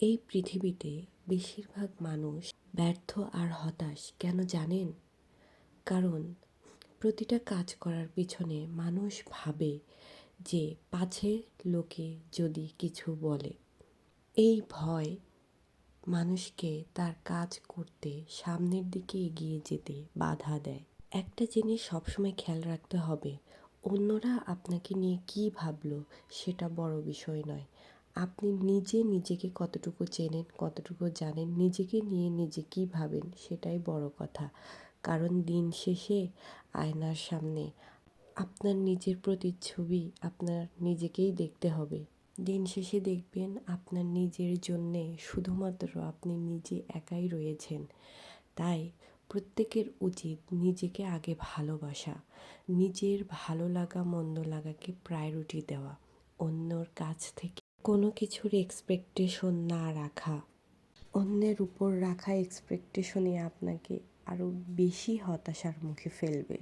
এই পৃথিবীতে বেশিরভাগ মানুষ ব্যর্থ আর হতাশ কেন জানেন? কারণ প্রতিটা কাজ করার পিছনে মানুষ ভাবে যে পাছে লোকে যদি কিছু বলে। এই ভয় মানুষকে তার কাজ করতে সামনের দিকে এগিয়ে যেতে বাধা দেয়। একটা জিনিস সবসময় খেয়াল রাখতে হবে, অন্যরা আপনাকে নিয়ে কী ভাবলো সেটা বড় বিষয় নয়। আপনি নিজে নিজেকে কতটুকু চেনেন, কতটুকু জানেন, নিজেকে নিয়ে নিজে কী ভাবেন সেটাই বড় কথা। কারণ দিন শেষে আয়নার সামনে আপনার নিজের প্রতিচ্ছবি আপনার নিজেকেই দেখতে হবে। দিন শেষে দেখবেন আপনার নিজের জন্যে শুধুমাত্র আপনি নিজে একাই রয়েছেন। তাই প্রত্যেকের উচিত নিজেকে আগে ভালোবাসা, নিজের ভালো লাগা মন্দ লাগাকে প্রায়োরিটি দেওয়া, অন্যর কাছ থেকে কোনো কিছুর এক্সপেকটেশন না রাখা। অন্যের উপর রাখা এক্সপেকটেশনই আপনাকে আরও বেশি হতাশার মুখে ফেলবে।